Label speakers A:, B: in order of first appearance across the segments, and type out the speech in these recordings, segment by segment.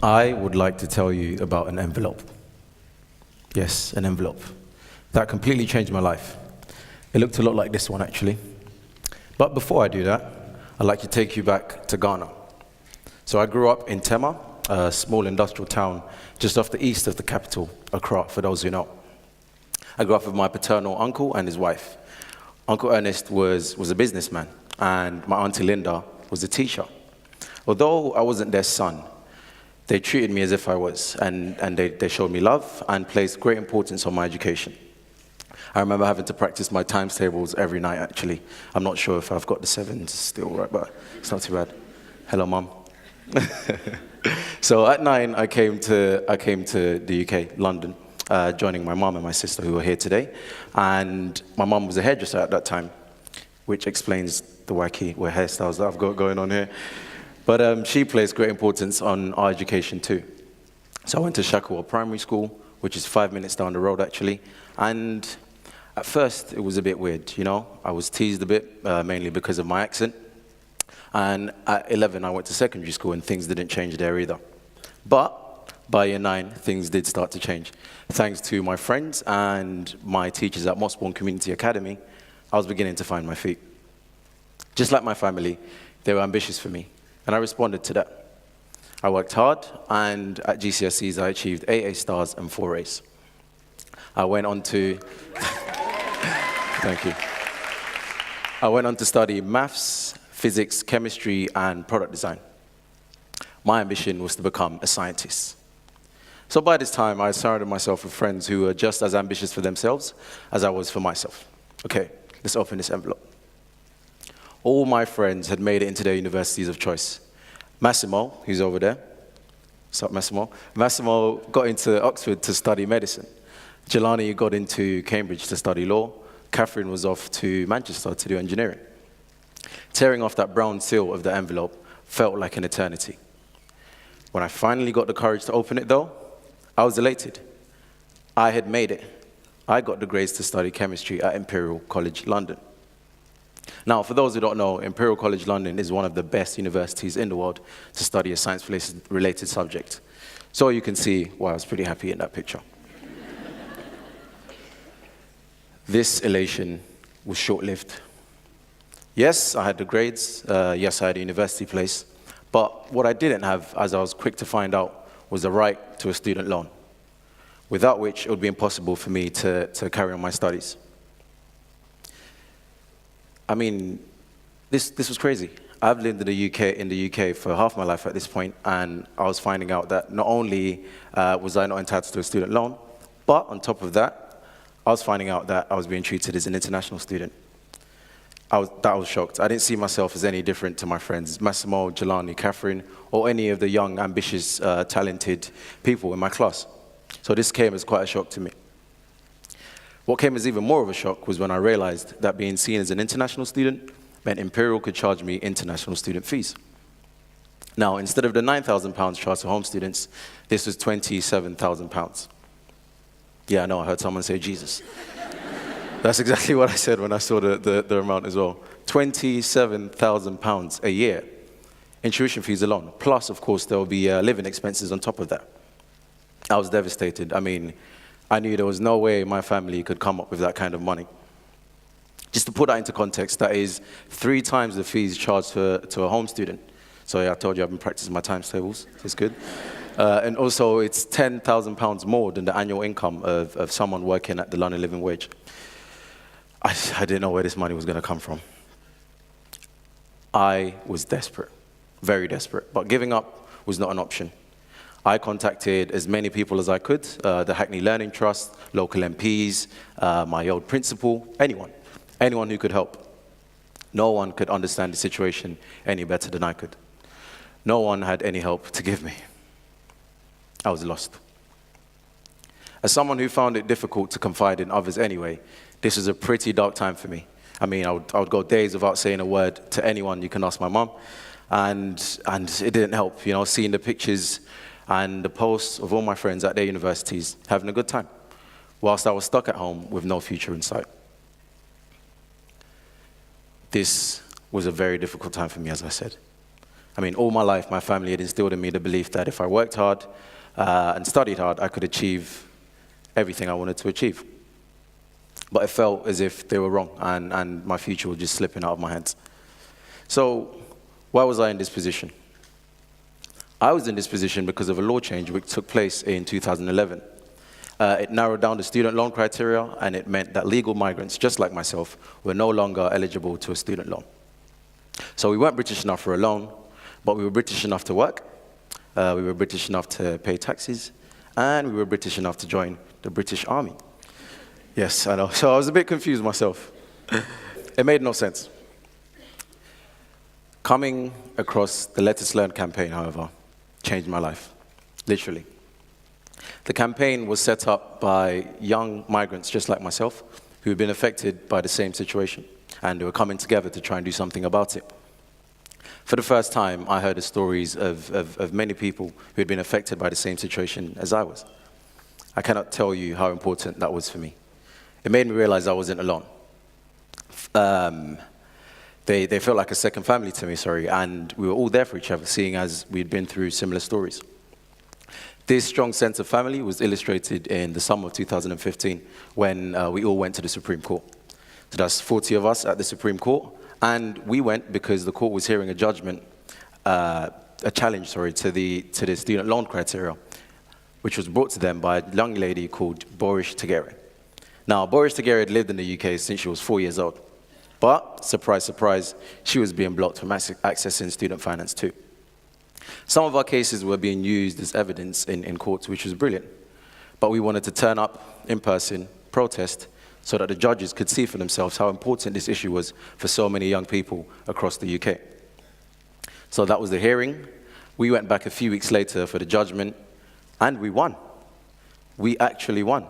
A: I would like to tell you about an envelope. Yes, an envelope. That completely changed my life. It looked a lot like this one, actually. But before I do that, I'd like to take you back to Ghana. So I grew up in Tema, a small industrial town just off the east of the capital, Accra, for those who know. I grew up with my paternal uncle and his wife. Uncle Ernest was a businessman, and my auntie Linda was a teacher. Although I wasn't their son, they treated me as if I was, and they showed me love and placed great importance on my education. I remember having to practice my times tables every night, actually. I'm not sure if I've got the sevens still right, but it's not too bad. Hello, Mum. So at 9, I came to the UK, London, joining my mum and my sister who are here today. And my mum was a hairdresser at that time, which explains the wacky hairstyles that I've got going on here. But she placed great importance on our education too. So I went to Shacklewell Primary School, which is 5 minutes down the road actually. And at first it was a bit weird, you know. I was teased a bit, mainly because of my accent. And at 11 I went to secondary school and things didn't change there either. But by year 9, things did start to change. Thanks to my friends and my teachers at Mossbourne Community Academy, I was beginning to find my feet. Just like my family, they were ambitious for me. And I responded to that. I worked hard, and at GCSEs I achieved 8 A stars and 4 A's. I went on to, thank you. I went on to study maths, physics, chemistry, and product design. My ambition was to become a scientist. So by this time, I surrounded myself with friends who were just as ambitious for themselves as I was for myself. Okay, let's open this envelope. All my friends had made it into their universities of choice. Massimo, who's over there. What's up, Massimo? Massimo got into Oxford to study medicine. Jelani got into Cambridge to study law. Catherine was off to Manchester to do engineering. Tearing off that brown seal of the envelope felt like an eternity. When I finally got the courage to open it, though, I was elated. I had made it. I got the grades to study chemistry at Imperial College London. Now, for those who don't know, Imperial College London is one of the best universities in the world to study a science-related subject. So you can see why I was pretty happy in that picture. This elation was short-lived. Yes, I had the grades. Yes, I had a university place. But what I didn't have, as I was quick to find out, was the right to a student loan, without which it would be impossible for me to carry on my studies. I mean, this was crazy. I've lived in the UK for half my life at this point, and I was finding out that not only was I not entitled to a student loan, but on top of that, I was finding out that I was being treated as an international student. I was shocked. I didn't see myself as any different to my friends, Massimo, Jelani, Catherine, or any of the young, ambitious, talented people in my class. So this came as quite a shock to me. What came as even more of a shock was when I realized that being seen as an international student meant Imperial could charge me international student fees. Now, instead of the £9,000 charged to home students, this was £27,000. Yeah, I know, I heard someone say Jesus. That's exactly what I said when I saw the amount as well. £27,000 a year in tuition fees alone. Plus, of course, there will be living expenses on top of that. I was devastated. I mean, I knew there was no way my family could come up with that kind of money. Just to put that into context, that is 3 times the fees charged to a home student. So yeah, I told you I've been practicing my times tables. It's good. And also, it's £10,000 more than the annual income of someone working at the London living wage. I didn't know where this money was going to come from. I was desperate, very desperate. But giving up was not an option. I contacted as many people as I could, the Hackney Learning Trust, local MPs, my old principal, anyone who could help. No one could understand the situation any better than I could. No one had any help to give me. I was lost. As someone who found it difficult to confide in others anyway, this was a pretty dark time for me. I mean, I would go days without saying a word to anyone. You can ask my mum. And it didn't help, you know, seeing the pictures and the posts of all my friends at their universities having a good time, whilst I was stuck at home with no future in sight. This was a very difficult time for me, as I said. I mean, all my life, my family had instilled in me the belief that if I worked hard and studied hard, I could achieve everything I wanted to achieve. But it felt as if they were wrong, and my future was just slipping out of my hands. So why was I in this position? I was in this position because of a law change which took place in 2011. It narrowed down the student loan criteria, and it meant that legal migrants, just like myself, were no longer eligible to a student loan. So we weren't British enough for a loan, but we were British enough to work, we were British enough to pay taxes, and we were British enough to join the British Army. Yes, I know. So I was a bit confused myself. It made no sense. Coming across the Let Us Learn campaign, however, changed my life, literally. The campaign was set up by young migrants just like myself who had been affected by the same situation, and they were coming together to try and do something about it. For the first time, I heard the stories of many people who had been affected by the same situation as I was. I cannot tell you how important that was for me. It made me realize I wasn't alone. They felt like a second family to me, and we were all there for each other, seeing as we'd been through similar stories. This strong sense of family was illustrated in the summer of 2015 when we all went to the Supreme Court. So that's 40 of us at the Supreme Court, and we went because the court was hearing a judgment, a challenge, to the student loan criteria, which was brought to them by a young lady called Boris Tegere. Now, Boris Tegere had lived in the UK since she was 4 years old. But, surprise, surprise, she was being blocked from accessing student finance too. Some of our cases were being used as evidence in courts, which was brilliant. But we wanted to turn up in person, protest, so that the judges could see for themselves how important this issue was for so many young people across the UK. So that was the hearing. We went back a few weeks later for the judgment, and we won. We actually won.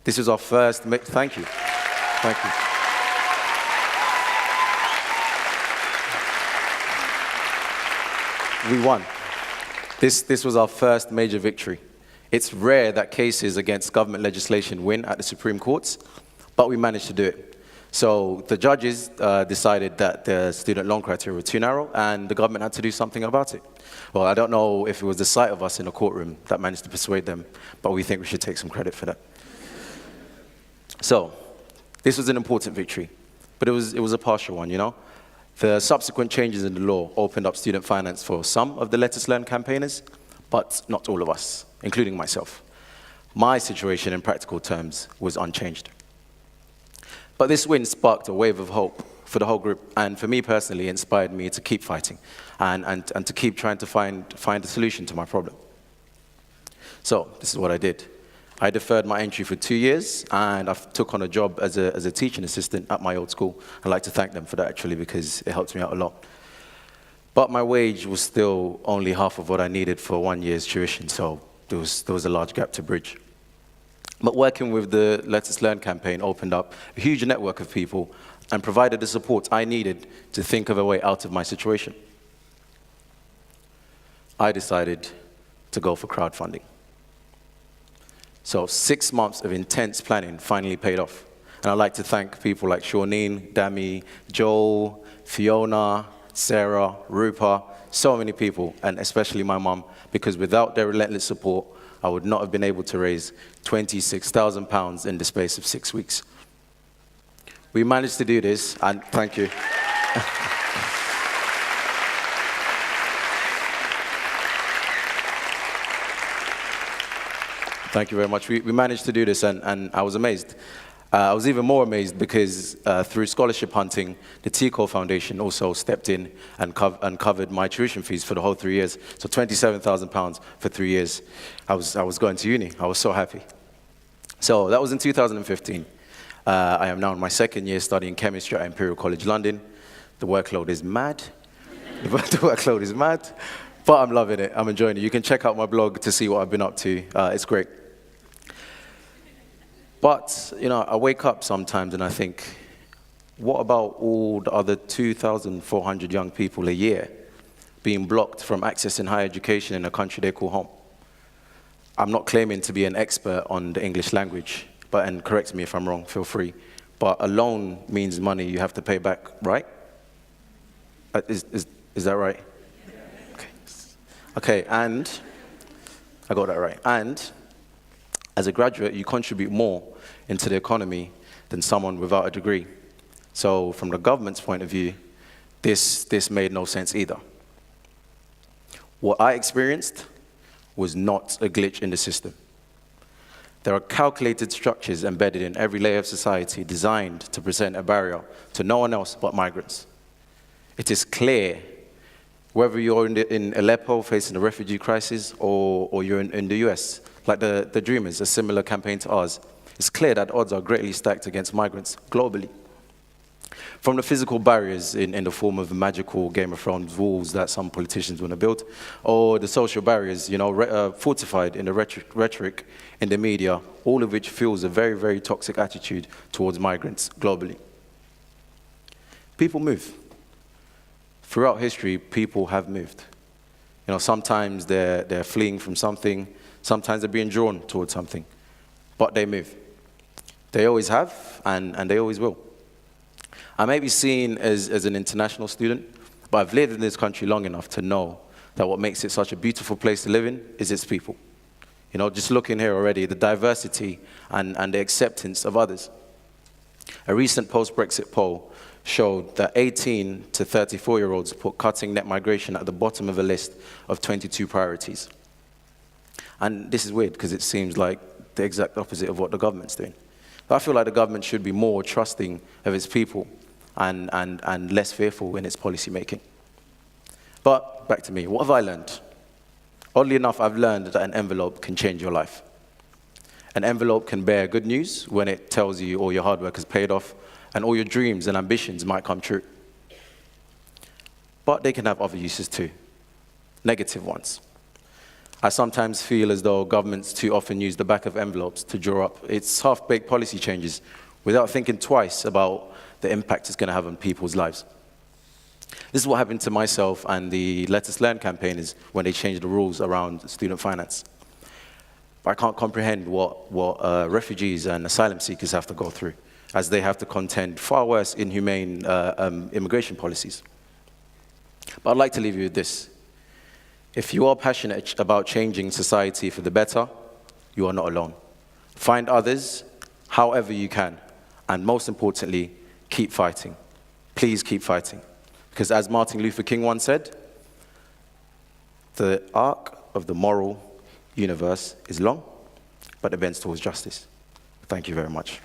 A: This was our first, thank you. Thank you. We won. This was our first major victory. It's rare that cases against government legislation win at the Supreme Courts, but we managed to do it. So the judges decided that the student loan criteria were too narrow, and the government had to do something about it. Well, I don't know if it was the sight of us in a courtroom that managed to persuade them, but we think we should take some credit for that. So this was an important victory, but it was a partial one, you know? The subsequent changes in the law opened up student finance for some of the Let Us Learn campaigners, but not all of us, including myself. My situation, in practical terms, was unchanged. But this win sparked a wave of hope for the whole group, and for me personally, it inspired me to keep fighting and to keep trying to find a solution to my problem. So this is what I did. I deferred my entry for 2 years, and I took on a job as a teaching assistant at my old school. I'd like to thank them for that, actually, because it helped me out a lot. But my wage was still only half of what I needed for 1 year's tuition, so there was a large gap to bridge. But working with the Let Us Learn campaign opened up a huge network of people and provided the support I needed to think of a way out of my situation. I decided to go for crowdfunding. So 6 months of intense planning finally paid off. And I'd like to thank people like Shawneen, Dami, Joel, Fiona, Sarah, Rupa, so many people, and especially my mum, because without their relentless support, I would not have been able to raise £26,000 in the space of 6 weeks. We managed to do this, and thank you. Thank you very much. We managed to do this, and I was amazed. I was even more amazed because through scholarship hunting, the TECO Foundation also stepped in and covered my tuition fees for the whole 3 years. So £27,000 for 3 years. I was going to uni. I was so happy. So that was in 2015. I am now in my second year studying chemistry at Imperial College London. The workload is mad. The workload is mad, but I'm loving it. I'm enjoying it. You can check out my blog to see what I've been up to. It's great. But, you know, I wake up sometimes and I think, what about all the other 2,400 young people a year being blocked from accessing higher education in a country they call home? I'm not claiming to be an expert on the English language, and correct me if I'm wrong, feel free. But a loan means money you have to pay back, right? Is that right? Okay, and I got that right. And as a graduate, you contribute more into the economy than someone without a degree. So from the government's point of view, this made no sense either. What I experienced was not a glitch in the system. There are calculated structures embedded in every layer of society designed to present a barrier to no one else but migrants. It is clear, whether you're in Aleppo facing a refugee crisis or you're in the US, like the Dreamers, a similar campaign to ours, it's clear that odds are greatly stacked against migrants globally. From the physical barriers in the form of magical Game of Thrones walls that some politicians want to build, or the social barriers, fortified in the rhetoric in the media, all of which fuels a very, very toxic attitude towards migrants globally. People move. Throughout history, people have moved. Sometimes they're fleeing from something, sometimes they're being drawn towards something, but they move. They always have, and they always will. I may be seen as an international student, but I've lived in this country long enough to know that what makes it such a beautiful place to live in is its people. Just looking here already, the diversity and the acceptance of others. A recent post-Brexit poll showed that 18 to 34-year-olds put cutting net migration at the bottom of a list of 22 priorities. And this is weird because it seems like the exact opposite of what the government's doing. But I feel like the government should be more trusting of its people and less fearful in its policy making. But back to me, what have I learned? Oddly enough, I've learned that an envelope can change your life. An envelope can bear good news when it tells you all your hard work has paid off and all your dreams and ambitions might come true. But they can have other uses too, negative ones. I sometimes feel as though governments too often use the back of envelopes to draw up its half-baked policy changes without thinking twice about the impact it's going to have on people's lives. This is what happened to myself and the Let Us Learn campaigners when they changed the rules around student finance. But I can't comprehend what refugees and asylum seekers have to go through, as they have to contend far worse inhumane immigration policies. But I'd like to leave you with this. If you are passionate about changing society for the better, you are not alone. Find others however you can, and most importantly, keep fighting. Please keep fighting. Because as Martin Luther King once said, the arc of the moral universe is long, but it bends towards justice. Thank you very much.